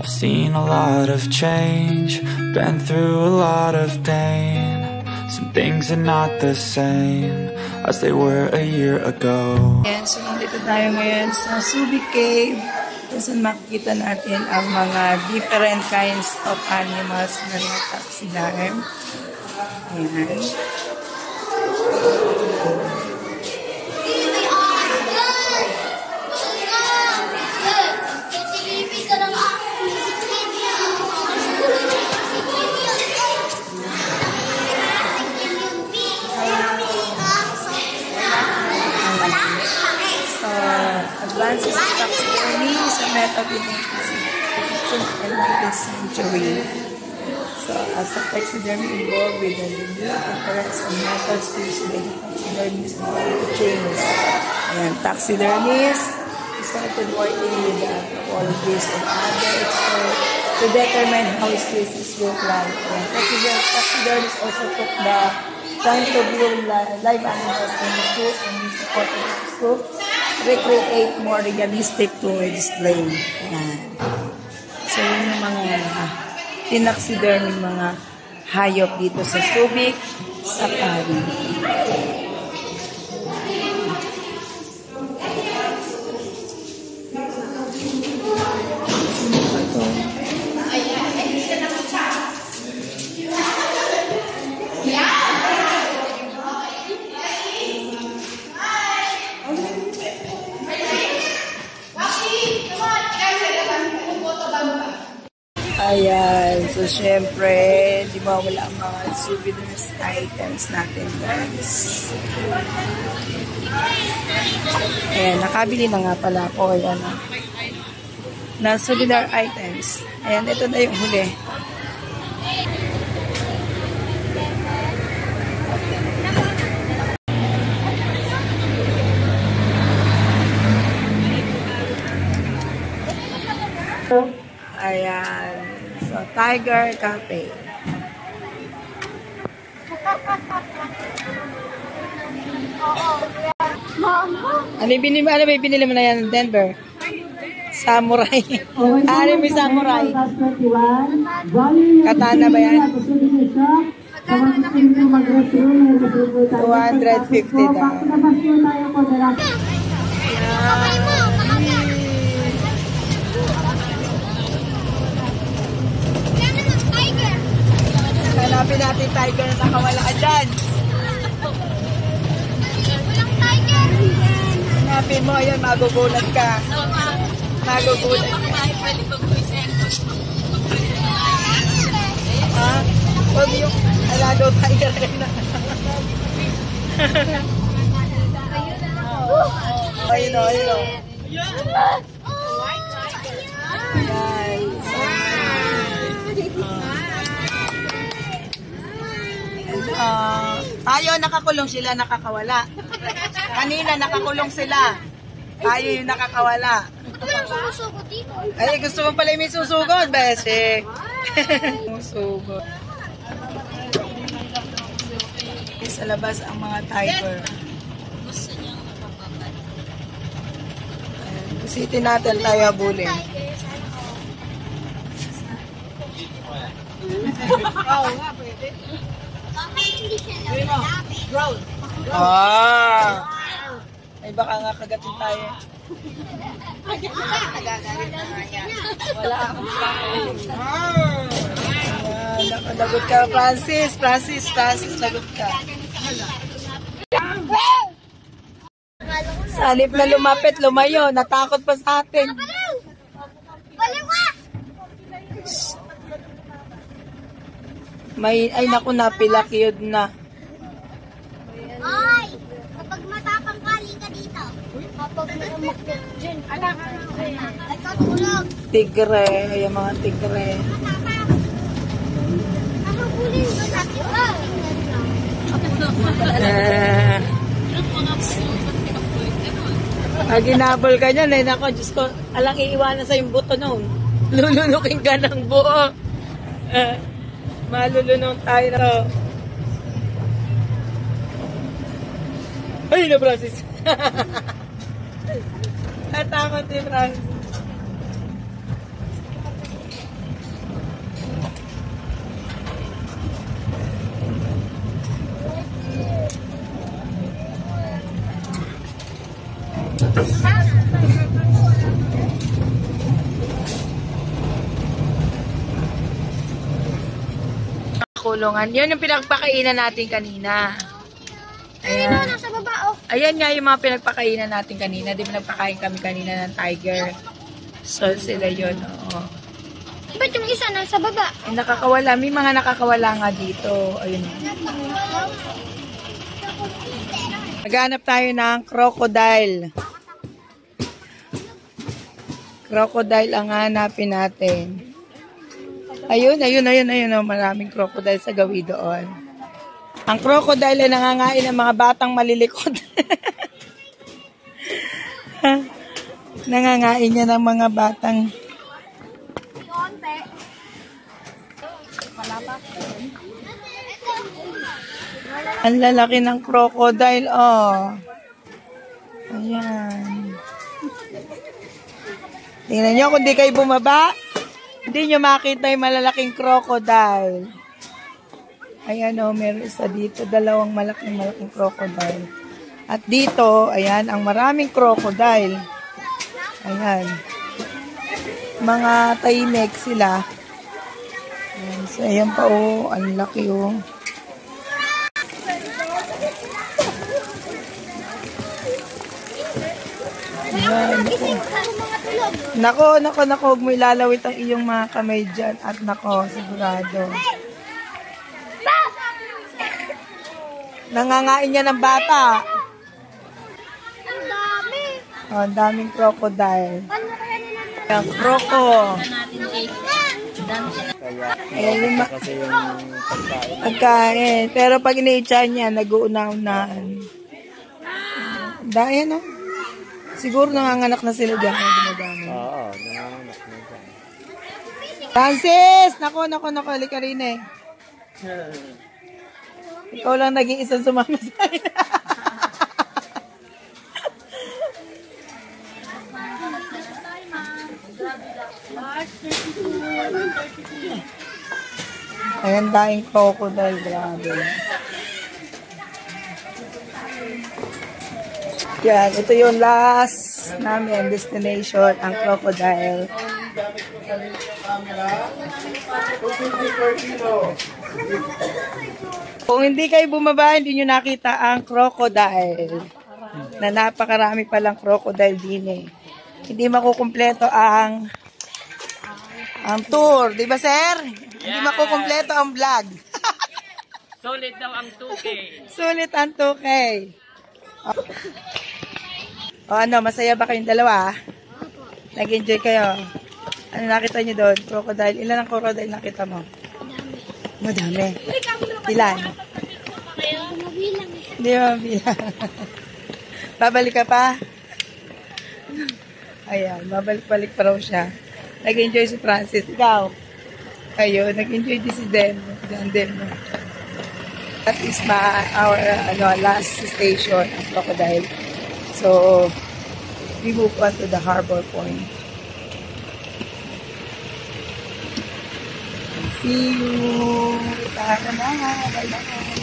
I've seen a lot of change, been through a lot of pain. Some things are not the same as they were a year ago. Yan, so nandito tayo ngayon sa Subic Cave. Kasi makikita natin ang mga different kinds of animals na nataksilarm. Ayan. Advances of taxidermy is a method in the century. So, as a taxidermy involved with the new difference and methods used by the taxidermists to change. And taxidermists started working with the anthropologists and other experts to determine how species look like. And taxidermists also took the time to view live animals in the zoo and use the photo recreate more realistic to display. Ayan. So, yun yung mga tinaksidermy mga hayop dito sa Subic Safari. Ayan. So, syempre, di ba wala ang mga souvenirs items natin, guys. Ayan, nakabili na nga pala ako. Ayan, na souvenir items. Ayan, ito na yung huli. Ayan. So, Tiger Cafe. Ano may binili mo na yan ng Denver? Samurai. Ano may samurai? Katana ba yan? 250 daw. Hanapin natin tiger na nakawala dyan. Walang tiger. Hanapin mo, ayan, magugulat ka. Magugulat ka. Ha? Huwag yung alagaw tiger na. Ayun o, ayun o. Tayo nakakulong, sila nakakawala. Kanina nakakulong sila. Tayo yung nakakawala. Ay, gusto mo pala may susugod, bese. Susugod. Sa labas ang mga tiger. Busitin natin tayo habulin. Oo nga, pwede. Ah! Ay baka nga kagatin tayo. Wala akong sakin. Lagot ka, Francis. Francis, lagot ka. Sa halip na lumapit, lumayo. Natakot pa sa atin. Ay naku, napilak yun na. Ay! Kapag matapang kali ka dito. Kapag umakit dyan. Anak! Ay katulog! Tigre. Yung mga tigre. Ano kunin ko sa tiba? Ginabol ka niyan. Ay nako, Diyos ko. Alang iiwanan sa yung buto noon. Lulunukin ka ng buo. Malulunong tayo na. Ay, na Francis. Natakot si Francis. kulungan. Yun yung pinagpakainan natin kanina. Ayun, Ayan. nasa baba, oh. Ayan nga yung mga pinagpakainan natin kanina. Di ba nagpakain kami kanina ng tiger? So, sila yun, oo. Ba't yung isa nasa baba? Ay, nakakawala. May mga nakakawala nga dito. Ayun. Naghanap tayo ng crocodile. Crocodile ang hanapin natin. Ayun. Oh, maraming crocodile sa gawi doon. Ang crocodile ay nangangain ng mga batang malilikod. Nangangain niya ng mga batang. Ang lalaki ng crocodile, oh. Ayan. Tingnan nyo, kung di kayo bumaba, hindi nyo makita yung malalaking crocodile. Ayan, oh, meron isa dito, dalawang malaking crocodile. At dito, ayan, ang maraming crocodile. Ayan. Mga tahimik sila. Ayan, so, ayan pa, oh, ang laki, oh. Ayan, nako, huwag mo ilalawit ang iyong mga kamay dyan. At nako, sigurado. Nangangain niya ng bata. Ang dami. Oh, ang daming crocodile. Ano kaya nila? Ang croco. Ayan yung pagkain. Pero pag ina-itchan niya, nag-uunaw-unahan. Dahil, no? Siguro nanganganak na sila dyan. Oo, nanganganak na dyan. Francis! Nako, halika rin eh. Ikaw lang naging isang sumama sa akin. Ayan, daing crocodile. Grabe. Yan, ito yung last namin destination, ang crocodile. Kung hindi kayo bumaba, hindi nyo nakita ang crocodile. Na napakarami palang crocodile din eh. Hindi makukumpleto ang tour. Di ba, sir? Hindi makukumpleto ang vlog. Solid daw ang 2K. Sulit ang 2K. O ano, masaya ba kayong dalawa? Nag-enjoy kayo? Ano nakita nyo doon? Crocodile. Ilan ang crocodile nakita mo? Madami. Ilan? Hindi mo mabilang. Babalik ka pa? Ayan, babalik-balik pa raw siya. Nag-enjoy si Francis. Ikaw? Ayun, nag-enjoy din si Den. That is our last station, ang crocodile. So, we move on to the harbor point. See you! Bye-bye!